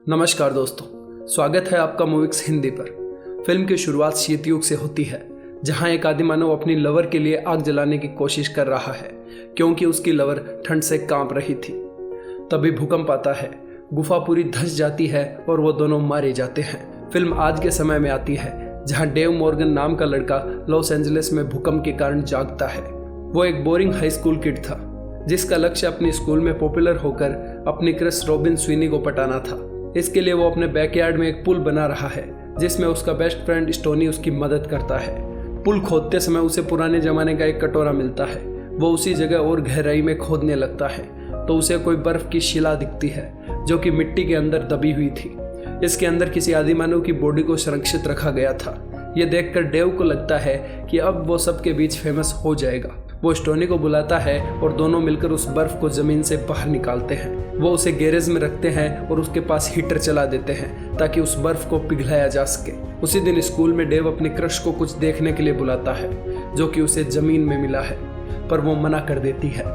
नमस्कार दोस्तों, स्वागत है आपका मूविक्स हिंदी पर। फिल्म की शुरुआत शीत युग से होती है, जहां एक आदिमानव अपनी लवर के लिए आग जलाने की कोशिश कर रहा है क्योंकि उसकी लवर ठंड से कांप रही थी। तभी भूकंप आता है, गुफा पूरी धंस जाती है और वो दोनों मारे जाते हैं। फिल्म आज के समय में आती है, जहां डेव मॉर्गन नाम का लड़का लॉस एंजलिस में भूकंप के कारण जागता है। वो एक बोरिंग हाई स्कूल किड था, जिसका लक्ष्य अपनी स्कूल में पॉपुलर होकर अपनी क्रश रॉबिन स्वीनी को पटाना था। इसके लिए वो अपने बैकयार्ड में एक पुल बना रहा है, जिसमें उसका बेस्ट फ्रेंड स्टोनी उसकी मदद करता है। पुल खोदते समय उसे पुराने जमाने का एक कटोरा मिलता है। वो उसी जगह और गहराई में खोदने लगता है तो उसे कोई बर्फ की शिला दिखती है, जो कि मिट्टी के अंदर दबी हुई थी। इसके अंदर किसी आदिमानव की बॉडी को संरक्षित रखा गया था। ये देखकर डेव को लगता है कि अब वो सबके बीच फेमस हो जाएगा। वो स्टोनी को बुलाता है और दोनों मिलकर उस बर्फ को जमीन से बाहर निकालते हैं। वो उसे गैरेज में रखते हैं और उसके पास हीटर चला देते हैं ताकि उस बर्फ को पिघलाया जा सके। उसी दिन स्कूल में डेव अपनी क्रश को कुछ देखने के लिए बुलाता है, जो कि उसे जमीन में मिला है, पर वो मना कर देती है।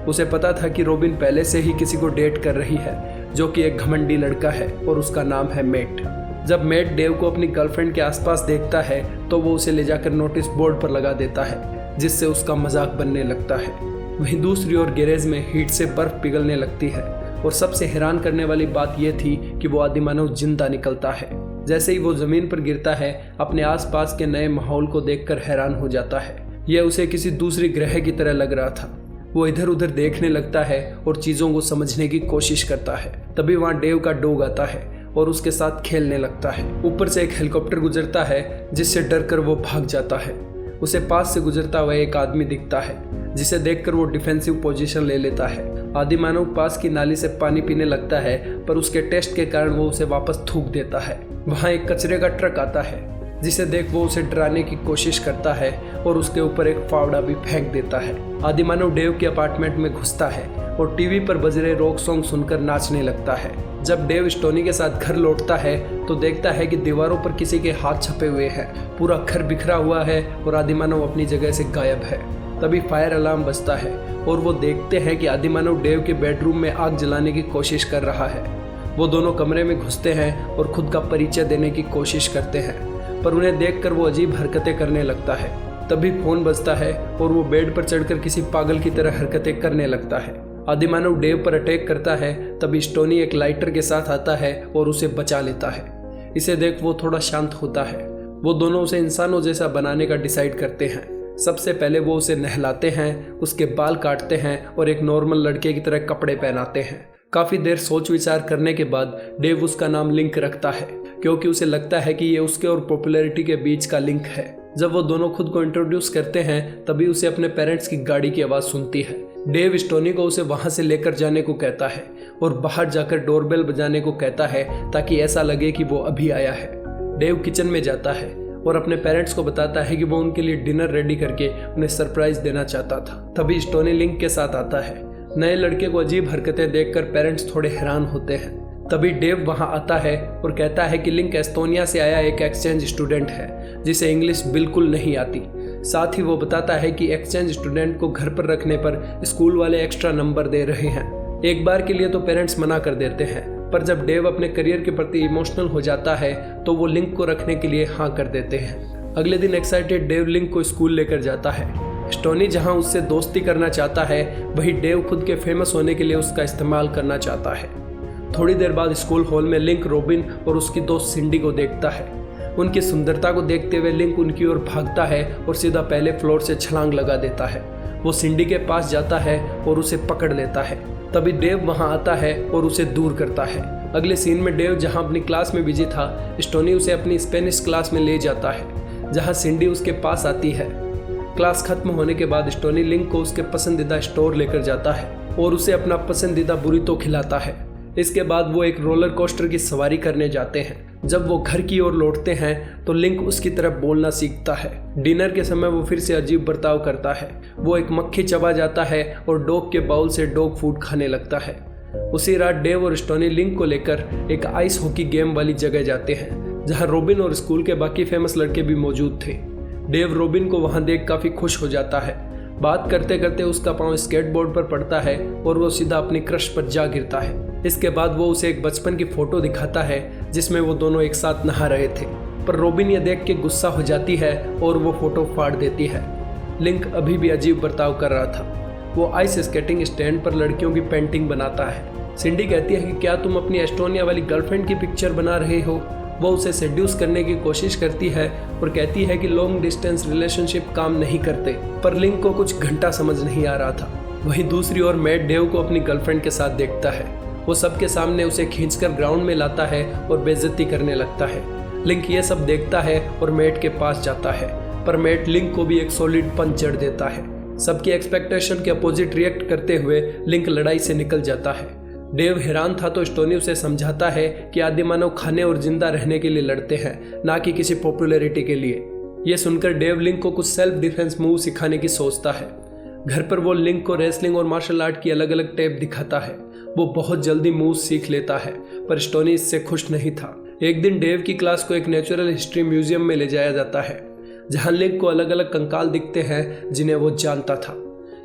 उसे पता था कि रॉबिन पहले से ही किसी को डेट कर रही है, जो कि एक घमंडी लड़का है और उसका नाम है मैट। जब मैट डेव को अपनी गर्लफ्रेंड के आसपास देखता है तो वो उसे ले जाकर नोटिस बोर्ड पर लगा देता है, जिससे उसका मजाक बनने लगता है। वहीं दूसरी ओर गैरेज में हीट से बर्फ पिघलने लगती है और सबसे हैरान करने वाली बात यह थी कि वो आदिमानव जिंदा निकलता है। जैसे ही वो जमीन पर गिरता है, अपने आसपास के नए माहौल को देखकर हैरान हो जाता है। यह उसे किसी दूसरी ग्रह की तरह लग रहा था। वो इधर उधर देखने लगता है और चीजों को समझने की कोशिश करता है। तभी वहाँ डेव का डॉग आता है और उसके साथ खेलने लगता है। ऊपर से एक हेलीकॉप्टर गुजरता है, जिससे डरकर वो भाग जाता है। उसे पास से गुजरता हुआ एक आदमी दिखता है, जिसे देखकर वो डिफेंसिव पोजीशन ले लेता है। आदिमानव पास की नाली से पानी पीने लगता है, पर उसके टेस्ट के कारण वो उसे वापस थूक देता है। वहाँ एक कचरे का ट्रक आता है, जिसे देख वो उसे डराने की कोशिश करता है और उसके ऊपर एक फावड़ा भी फेंक देता है। आदिमानव डेव के अपार्टमेंट में घुसता है और टीवी पर बज रहे रॉक सॉन्ग सुनकर नाचने लगता है। जब डेव स्टोनी के साथ घर लौटता है तो देखता है कि दीवारों पर किसी के हाथ छपे हुए हैं। पूरा घर बिखरा हुआ है और आदिमानव अपनी जगह से गायब है। तभी फायर अलार्म बजता है और वो देखते हैं कि आदिमानव डेव के बेडरूम में आग जलाने की कोशिश कर रहा है। वो दोनों कमरे में घुसते हैं और खुद का परिचय देने की कोशिश करते हैं, पर उन्हें देखकर वो अजीब हरकतें करने लगता है। तभी फोन बजता है और वो बेड पर चढ़कर किसी पागल की तरह हरकतें करने लगता है। आदिमानव डेव पर अटैक करता है। तभी स्टोनी एक लाइटर के साथ आता है और उसे बचा लेता है। इसे देख वो थोड़ा शांत होता है। वो दोनों उसे इंसानों जैसा बनाने का डिसाइड करते हैं। सबसे पहले वो उसे नहलाते हैं, उसके बाल काटते हैं और एक नॉर्मल लड़के की तरह कपड़े पहनाते हैं। काफी देर सोच विचार करने के बाद डेव उसका नाम लिंक रखता है, क्योंकि उसे लगता है कि ये उसके और पॉपुलैरिटी के बीच का लिंक है। जब वो दोनों खुद को इंट्रोड्यूस करते हैं, तभी उसे अपने पेरेंट्स की गाड़ी की आवाज सुनती है। डेव स्टोनी को उसे वहां से लेकर जाने को कहता है और बाहर जाकर डोरबेल बजाने को कहता है, ताकि ऐसा लगे कि वो अभी आया है। डेव किचन में जाता है और अपने पेरेंट्स को बताता है कि वो उनके लिए डिनर रेडी करके उन्हें सरप्राइज देना चाहता था। तभी स्टोनी लिंक के साथ आता है। नए लड़के को अजीब हरकतें देखकर पेरेंट्स थोड़े हैरान होते हैं। तभी डेव वहां आता है और कहता है कि लिंक एस्तोनिया से आया एक एक्सचेंज स्टूडेंट है, जिसे इंग्लिश बिल्कुल नहीं आती। साथ ही वो बताता है कि एक्सचेंज स्टूडेंट को घर पर रखने पर स्कूल वाले एक्स्ट्रा नंबर दे रहे हैं। एक बार के लिए तो पेरेंट्स मना कर देते हैं, पर जब डेव अपने करियर के प्रति इमोशनल हो जाता है तो वो लिंक को रखने के लिए हाँ कर देते हैं। अगले दिन एक्साइटेड डेव लिंक को स्कूल लेकर जाता है। स्टोनी जहां उससे दोस्ती करना चाहता है, वहीं डेव खुद के फेमस होने के लिए उसका इस्तेमाल करना चाहता है। थोड़ी देर बाद स्कूल हॉल में लिंक रॉबिन और उसकी दोस्त सिंडी को देखता है। उनकी सुंदरता को देखते हुए लिंक उनकी ओर भागता है और सीधा पहले फ्लोर से छलांग लगा देता है। वो सिंडी के पास जाता है और उसे पकड़ लेता है। तभी डेव वहां आता है और उसे दूर करता है। अगले सीन में डेव जहां अपनी क्लास में बिजी था, स्टोनी उसे अपनी स्पेनिश क्लास में ले जाता है, जहां सिंडी उसके पास आती है। क्लास खत्म होने के बाद स्टोनी लिंक को उसके पसंदीदा स्टोर लेकर जाता है और उसे अपना पसंदीदा बुरीतो खिलाता है। इसके बाद वो एक रोलर कोस्टर की सवारी करने जाते हैं। जब वो घर की ओर लौटते हैं तो लिंक उसकी तरफ बोलना सीखता है। डिनर के समय वो फिर से अजीब बर्ताव करता है। वो एक मक्खी चबा जाता है और डॉग के बाउल से डॉग फूड खाने लगता है। उसी रात डेव और स्टोनी लिंक को लेकर एक आइस हॉकी गेम वाली जगह जाते हैं, जहां रॉबिन और स्कूल के बाकी फेमस लड़के भी मौजूद थे। डेव रॉबिन को वहां देख काफी खुश हो जाता है, बात करते करते उसका पांव स्केटबोर्ड पर पड़ता है और वो सीधा अपनी क्रश पर जा गिरता है। इसके बाद वो उसे एक बचपन की फोटो दिखाता है जिसमें वो दोनों एक साथ नहा रहे थे, पर रॉबिन ये देख के गुस्सा हो जाती है और वो फोटो फाड़ देती है। लिंक अभी भी अजीब बर्ताव कर रहा था। वो आइस स्केटिंग स्टैंड पर लड़कियों की पेंटिंग बनाता है। सिंडी कहती है कि क्या तुम अपनी एस्टोनिया वाली गर्लफ्रेंड की पिक्चर बना रहे हो। वो उसे सेड्यूस करने की कोशिश करती है और कहती है कि लॉन्ग डिस्टेंस रिलेशनशिप काम नहीं करते, पर लिंक को कुछ घंटा समझ नहीं आ रहा था। वहीं दूसरी ओर मैट डेव को अपनी गर्लफ्रेंड के साथ देखता है। वो सबके सामने उसे खींचकर ग्राउंड में लाता है और बेइज्जती करने लगता है। लिंक ये सब देखता है और मैट के पास जाता है, पर मैट लिंक को भी एक सॉलिड पंच जड़ देता है। सबकी एक्सपेक्टेशन के अपोजिट रिएक्ट करते हुए लिंक लड़ाई से निकल जाता है। डेव हैरान था तो स्टोनी उसे समझाता है कि आदि मानव खाने और जिंदा रहने के लिए लड़ते हैं, ना कि किसी पॉपुलैरिटी के लिए। यह सुनकर डेव लिंक को कुछ सेल्फ डिफेंस मूव सिखाने की सोचता है। घर पर वो लिंक को रेसलिंग और मार्शल आर्ट की अलग अलग टेप दिखाता है। वो बहुत जल्दी मूव सीख लेता है, पर स्टोनी इससे खुश नहीं था। एक दिन डेव की क्लास को एक नेचुरल हिस्ट्री म्यूजियम में ले जाया जाता है, जहां लिंक को अलग अलग कंकाल दिखते हैं जिन्हें वो जानता था।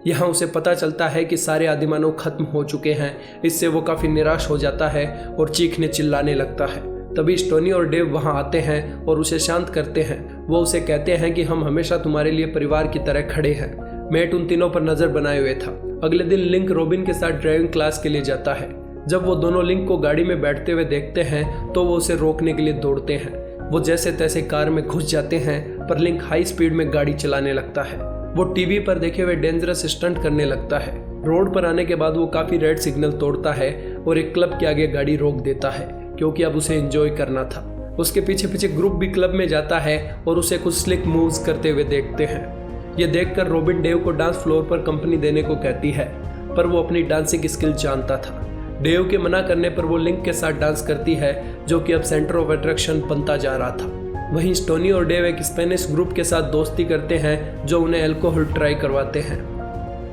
यहाँ उसे पता चलता है कि सारे आदिमानव खत्म हो चुके हैं। इससे वो काफी निराश हो जाता है और चीखने चिल्लाने लगता है। तभी स्टोनी और डेव वहां आते हैं और उसे शांत करते हैं। वो उसे कहते हैं कि हम हमेशा तुम्हारे लिए परिवार की तरह खड़े हैं। मैट उन तीनों पर नजर बनाए हुए था। अगले दिन लिंक रॉबिन के साथ ड्राइविंग क्लास के लिए जाता है। जब वो दोनों लिंक को गाड़ी में बैठते हुए देखते हैं तो वो उसे रोकने के लिए दौड़ते हैं। वो जैसे तैसे कार में घुस जाते हैं, पर लिंक हाई स्पीड में गाड़ी चलाने लगता है। वो टीवी पर देखे हुए डेंजरस स्टंट करने लगता है। रोड पर आने के बाद वो काफी रेड सिग्नल तोड़ता है और एक क्लब के आगे गाड़ी रोक देता है, क्योंकि अब उसे एंजॉय करना था। उसके पीछे पीछे ग्रुप भी क्लब में जाता है और उसे कुछ स्लिक मूव्स करते हुए देखते हैं। ये देखकर रॉबिन डेव को डांस फ्लोर पर कंपनी देने को कहती है, पर वो अपनी डांसिंग स्किल जानता था। डेव के मना करने पर वो लिंक के साथ डांस करती है, जो कि अब सेंटर ऑफ अट्रैक्शन बनता जा रहा था। वहीं स्टोनी और डेव एक स्पेनिश ग्रुप के साथ दोस्ती करते हैं, जो उन्हें अल्कोहल ट्राई करवाते हैं।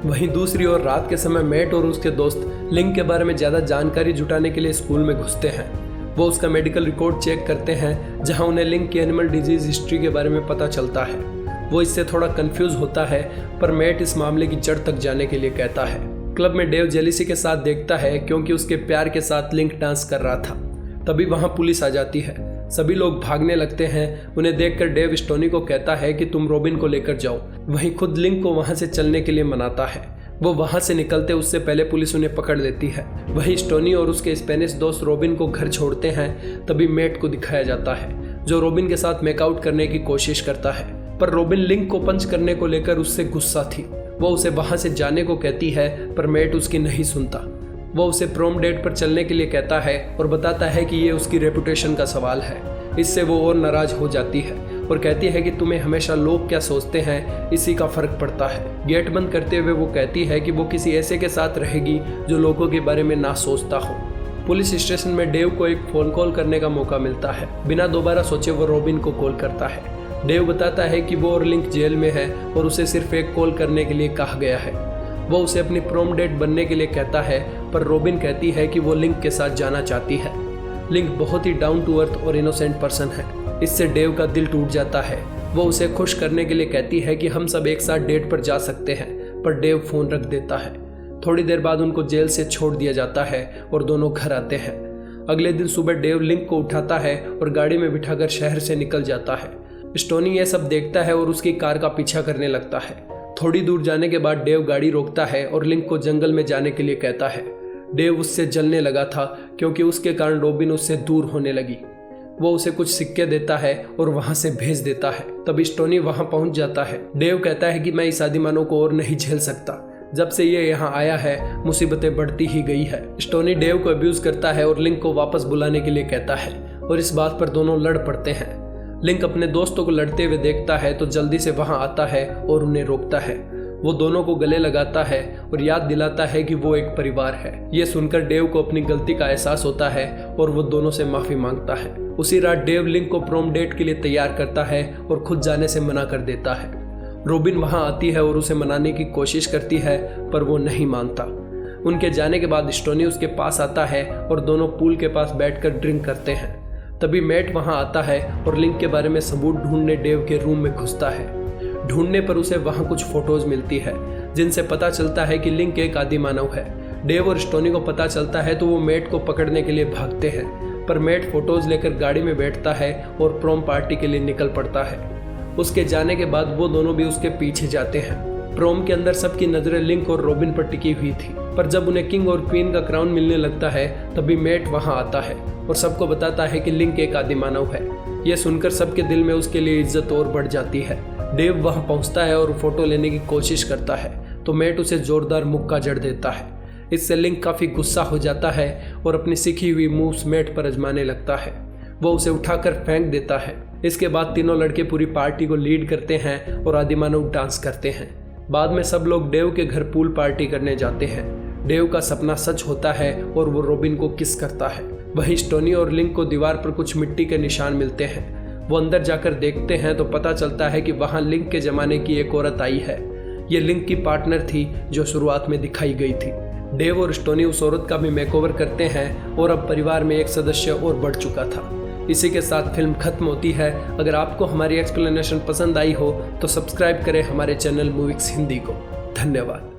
वहीं दूसरी ओर रात के समय मैट और उसके दोस्त लिंक के बारे में ज़्यादा जानकारी जुटाने के लिए स्कूल में घुसते हैं। वो उसका मेडिकल रिकॉर्ड चेक करते हैं, जहां उन्हें लिंक की एनिमल डिजीज हिस्ट्री के बारे में पता चलता है। वो इससे थोड़ा कंफ्यूज होता है, पर मैट इस मामले की जड़ तक जाने के लिए कहता है। क्लब में डेव जेलिसी के साथ देखता है, क्योंकि उसके प्यार के साथ लिंक डांस कर रहा था। तभी वहां पुलिस आ जाती है। सभी लोग भागने लगते हैं। उन्हें देखकर डेव स्टोनी को कहता है कि तुम रॉबिन को लेकर जाओ। वहीं खुद लिंक को वहां से चलने के लिए मनाता है। वो वहां से निकलते उससे पहले पुलिस उन्हें पकड़ लेती है। वहीं स्टोनी और उसके स्पेनिश दोस्त रॉबिन को घर छोड़ते हैं। तभी मैट को दिखाया जाता है, जो रॉबिन के साथ मेकआउट करने की कोशिश करता है, पर रॉबिन लिंक को पंच करने को लेकर उससे गुस्सा थी। वो उसे वहां से जाने को कहती है, पर मैट उसकी नहीं सुनता। वो उसे प्रोम डेट पर चलने के लिए कहता है और बताता है कि ये उसकी रेपुटेशन का सवाल है। इससे वो और नाराज हो जाती है और कहती है कि तुम्हें हमेशा लोग क्या सोचते हैं इसी का फर्क पड़ता है। गेट बंद करते हुए वो कहती है कि वो किसी ऐसे के साथ रहेगी जो लोगों के बारे में ना सोचता हो। पुलिस स्टेशन में डेव को एक फोन कॉल करने का मौका मिलता है। बिना दोबारा सोचे वो रॉबिन को कॉल करता है। डेव बताता है कि वो और लिंक जेल में है और उसे सिर्फ एक कॉल करने के लिए कहा गया है। वो उसे अपनी प्रोम डेट बनने के लिए कहता है, पर रॉबिन कहती है कि वो लिंक के साथ जाना चाहती है। लिंक बहुत ही डाउन टू अर्थ और इनोसेंट पर्सन है। इससे डेव का दिल टूट जाता है। वो उसे खुश करने के लिए कहती है कि हम सब एक साथ डेट पर जा सकते हैं, पर डेव फोन रख देता है। थोड़ी देर बाद उनको जेल से छोड़ दिया जाता है और दोनों घर आते हैं। अगले दिन सुबह डेव लिंक को उठाता है और गाड़ी में बिठाकर शहर से निकल जाता है। स्टोनी ये सब देखता है और उसकी कार का पीछा करने लगता है। थोड़ी दूर जाने के बाद डेव गाड़ी रोकता है और लिंक को जंगल में जाने के लिए कहता है। डेव उससे जलने लगा था, क्योंकि उसके कारण रॉबिन उससे दूर होने लगी। वो उसे कुछ सिक्के देता है और वहां से भेज देता है। तभी स्टोनी वहां पहुंच जाता है। डेव कहता है कि मैं इस आदिमानव को और नहीं झेल सकता। जब से ये यहाँ आया है मुसीबतें बढ़ती ही गई है। स्टोनी डेव को अब्यूज करता है और लिंक को वापस बुलाने के लिए कहता है, और इस बात पर दोनों लड़ पड़ते हैं। लिंक अपने दोस्तों को लड़ते हुए देखता है तो जल्दी से वहां आता है और उन्हें रोकता है। वो दोनों को गले लगाता है और याद दिलाता है कि वो एक परिवार है। ये सुनकर डेव को अपनी गलती का एहसास होता है और वो दोनों से माफी मांगता है। उसी रात डेव लिंक को प्रोम डेट के लिए तैयार करता है और खुद जाने से मना कर देता है। रॉबिन वहां आती है और उसे मनाने की कोशिश करती है, पर वो नहीं मानता। उनके जाने के बाद स्टोनी उसके पास आता है और दोनों पूल के पास बैठकर ड्रिंक करते हैं। तभी मैट वहां आता है और लिंक के बारे में सबूत ढूंढने डेव के रूम में घुसता है। ढूंढने पर उसे वहां कुछ फोटोज मिलती है जिनसे पता चलता है कि लिंक एक आदि मानव है। डेव और स्टोनी को पता चलता है तो वो मैट को पकड़ने के लिए भागते हैं, पर मैट फोटोज लेकर गाड़ी में बैठता है और प्रोम पार्टी के लिए निकल पड़ता है। उसके जाने के बाद वो दोनों भी उसके पीछे जाते हैं। प्रोम के अंदर सबकी नजरें लिंक और रॉबिन पर टिकी हुई थी, पर जब उन्हें किंग और क्वीन का क्राउन मिलने लगता है तभी मैट वहां आता है और सबको बताता है कि लिंक एक आदि मानव है। यह सुनकर सबके दिल में उसके लिए इज्जत और बढ़ जाती है। डेव वहां पहुंचता है और फोटो लेने की कोशिश करता है तो मैट उसे जोरदार मुक्का जड़ देता है। इससे लिंक काफी गुस्सा हो जाता है और अपनी सीखी हुई मूव्स मैट पर आजमाने लगता है। वो उसे उठाकर फेंक देता है। इसके बाद तीनों लड़के पूरी पार्टी को लीड करते हैं और आदिमानव डांस करते हैं। बाद में सब लोग डेव के घर पूल पार्टी करने जाते हैं। डेव का सपना सच होता है और वो रॉबिन को किस करता है। वहीं स्टोनी और लिंक को दीवार पर कुछ मिट्टी के निशान मिलते हैं। वो अंदर जाकर देखते हैं तो पता चलता है कि वहां लिंक के जमाने की एक औरत आई है। ये लिंक की पार्टनर थी जो शुरुआत में दिखाई गई थी। डेव और स्टोनी उस औरत का भी मेकओवर करते हैं और अब परिवार में एक सदस्य और बढ़ चुका था। इसी के साथ फिल्म खत्म होती है। अगर आपको हमारी एक्सप्लेनेशन पसंद आई हो तो सब्सक्राइब करें हमारे चैनल मूविक्स हिंदी को। धन्यवाद।